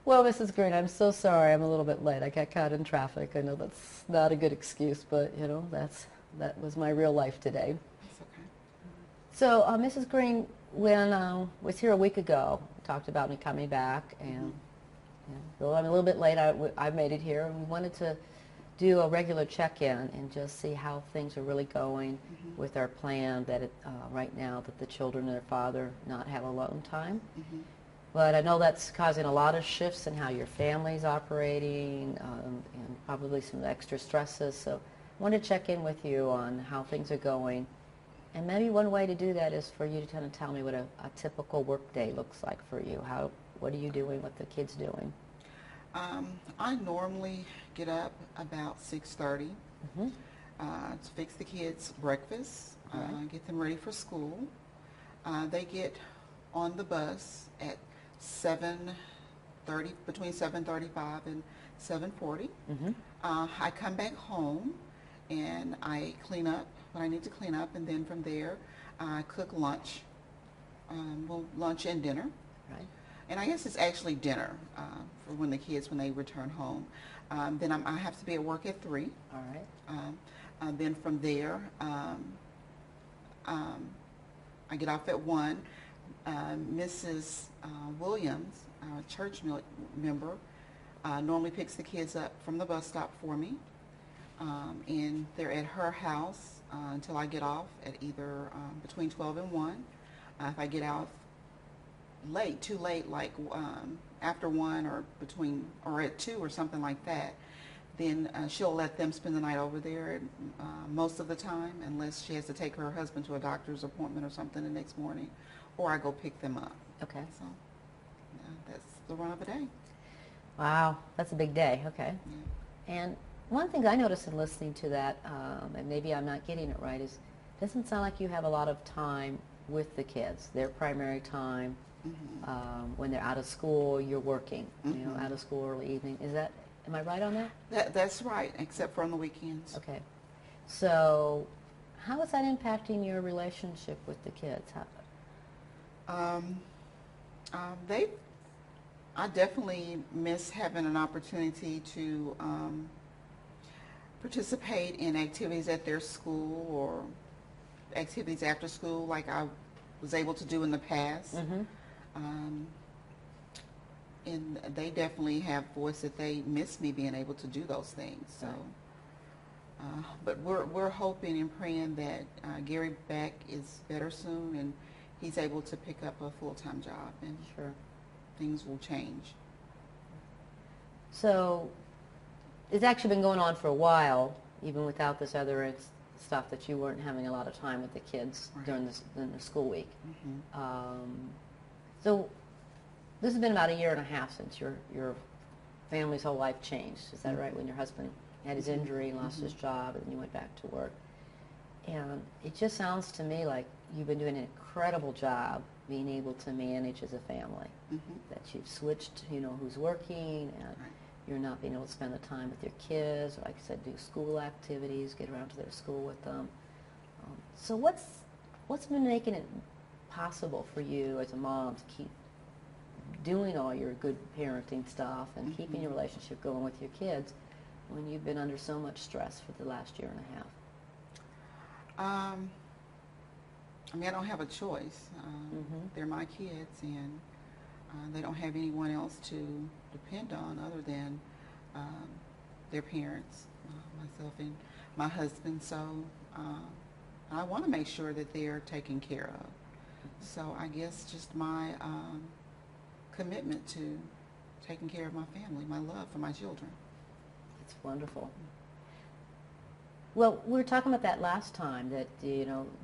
Well, Mrs. Green, I'm so sorry. I'm a little bit late. I got caught in traffic. I know that's not a good excuse, but that was my real life today. That's okay. So, Mrs. Green, when was here a week ago, talked about me coming back, and Mhm. though I'm a little bit late, I made it here. We wanted to do a regular check-in and just see how things are really going Mhm. with our plan that right now that the children and their father not have alone time. Mhm. But I know that's causing a lot of shifts in how your family's operating and probably some extra stresses. So I wanted to check in with you on how things are going. And maybe one way to do that is for you to kind of tell me what a typical work day looks like for you. What are you doing? What the kids doing? I normally get up about 6:30 Hmm. to fix the kids' breakfast, Right. get them ready for school. They get on the bus at 7:30, between 7:35 and 7:40. Hmm. I come back home and I clean up what I need to clean up, and then from there I cook lunch, well, lunch and dinner. Right. And I guess it's actually dinner for when the kids, when they return home. Then I have to be at work at 3. All right. Um, then from there, um, I get off at 1. Mrs. Williams, our church member, normally picks the kids up from the bus stop for me. And they're at her house until I get off at either between 12 and 1. If I get out late, too late, like after 1 or between or at 2 or something like that, then she'll let them spend the night over there most of the time, unless she has to take her husband to a doctor's appointment or something the next morning, or I go pick them up. Okay. So that's the run of a day. Wow, that's a big day. Okay. Yeah. And one thing I noticed in listening to that, and maybe I'm not getting it right, is it doesn't sound like you have a lot of time with the kids. Their primary time Mm-hmm. when they're out of school, you're working. Mm-hmm. Out of school early evening. Am I right on that? That's right, except for on the weekends. Okay. So, how is that impacting your relationship with the kids? Um, they, I definitely miss having an opportunity to participate in activities at their school or activities after school like I was able to do in the past. Mm-hmm. Um, and they definitely have voiced that they miss me being able to do those things. So, Right. but we're hoping and praying that Gary Beck is better soon and he's able to pick up a full-time job and Sure. things will change. So, it's actually been going on for a while, even without this other stuff that you weren't having a lot of time with the kids Right. during the school week. Mm-hmm. So this has been about a year and a half since your family's whole life changed. Is that Mm-hmm. right? When your husband had his injury, lost his job, and then you went back to work. And it just sounds to me like you've been doing an incredible job being able to manage as a family. Mm-hmm. That you've switched, who's working, and Right. you're not being able to spend the time with your kids, or like I said, do school activities, get around to their school with them. So what's been making it possible for you as a mom to keep doing all your good parenting stuff and keeping your relationship going with your kids when you've been under so much stress for the last year and a half? Um, I mean, I don't have a choice. Mm-hmm. They're my kids, and they don't have anyone else to depend on other than um, their parents, myself and my husband. So I want to make sure that they're taken care of. So I guess just my commitment to taking care of my family, my love for my children. It's wonderful. Well, we were talking about that last time, that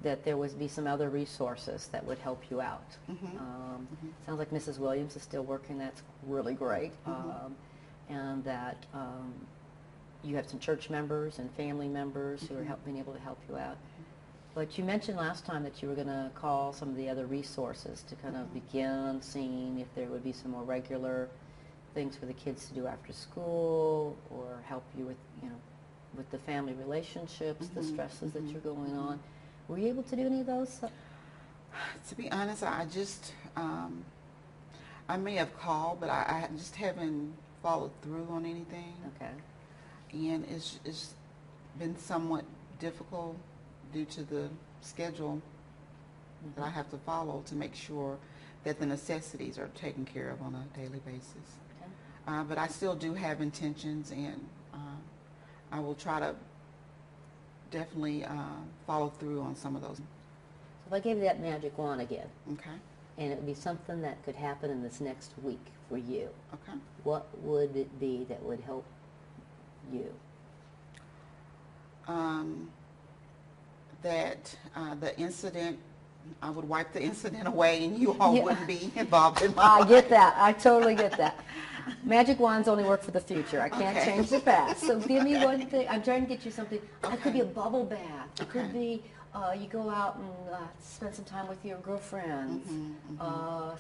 that there would be some other resources that would help you out. Mm-hmm. Sounds like Mrs. Williams is still working. That's really great. Mhm. And that you have some church members and family members who are being able to help you out. But you mentioned last time that you were going to call some of the other resources to kind of begin seeing if there would be some more regular things for the kids to do after school, or help you with, with the family relationships, the stresses that you're going on. Were you able to do any of those? To be honest, I just I may have called, but I just haven't followed through on anything. Okay. And it's been somewhat difficult due to the schedule that I have to follow to make sure that the necessities are taken care of on a daily basis. Okay. But I still do have intentions, and I will try to definitely follow through on some of those. So if I gave you that magic wand again, Okay. and it would be something that could happen in this next week for you, Okay. what would it be that would help you? That the incident, I would wipe the incident away, and you all Yeah. wouldn't be involved in my I life. get that. I totally get that. Magic wands only work for the future. I can't Okay. change the past. So give me one thing. I'm trying to get you something. It could be a Okay. bubble bath. It could Okay. be you go out and spend some time with your girlfriends.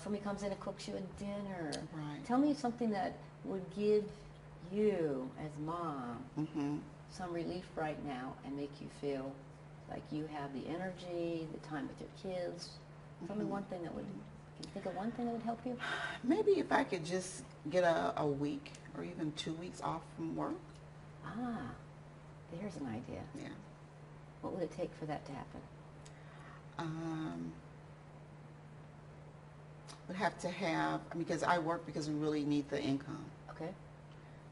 Somebody comes in and cooks you a dinner. Right. Tell me something that would give you, as mom, Mm-hmm. some relief right now and make you feel like you have the energy, the time with your kids. Tell me one thing that would, can you think of one thing that would help you? Maybe if I could just get a week or even 2 weeks off from work. Ah, there's an idea. Yeah. What would it take for that to happen? Would have to have, because I work because we really need the income. Okay.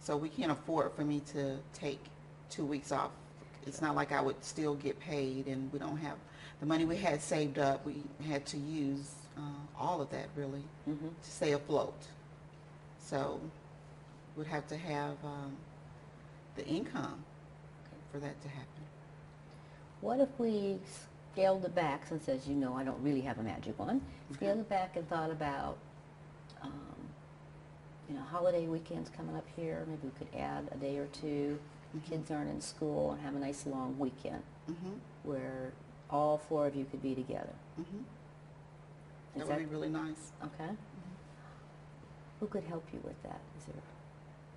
So we can't afford for me to take 2 weeks off. It's not like I would still get paid, and we don't have the money we had saved up. We had to use all of that really Mm-hmm. to stay afloat. So would have to have the income for that to happen. What if we scaled it back, since as you know I don't really have a magic wand, scaled it back and thought about holiday weekends coming up here. Maybe we could add a day or two. Kids aren't in school, and have a nice long weekend Mm-hmm. where all four of you could be together. Mm-hmm. Is That would be really nice. okay? Who could help you with that? Is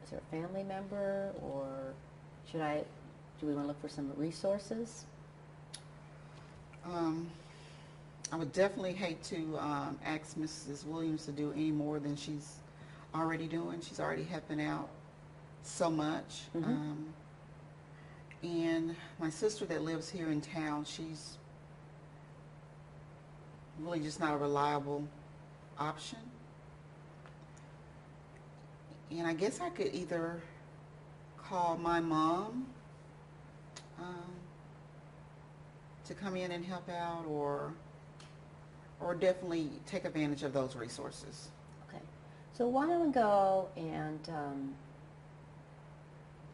there a family member, or do we want to look for some resources? I would definitely hate to ask Mrs. Williams to do any more than she's already doing. She's already helping out so much. Mhm. And my sister that lives here in town, she's really just not a reliable option. And I guess I could either call my mom to come in and help out, or definitely take advantage of those resources. Okay. So why don't we go and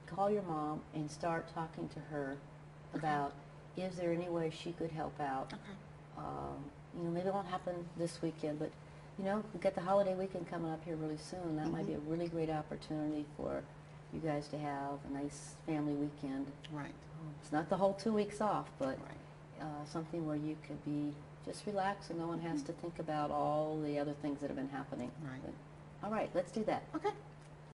call your mom and start talking to her about, is there any way she could help out? Okay. Maybe it won't happen this weekend, but we've got the holiday weekend coming up here really soon. That might be a really great opportunity for you guys to have a nice family weekend. Right. It's not the whole 2 weeks off, but Right. something where you could be just relaxed and no one has to think about all the other things that have been happening. Right. But, all right, let's do that. Okay.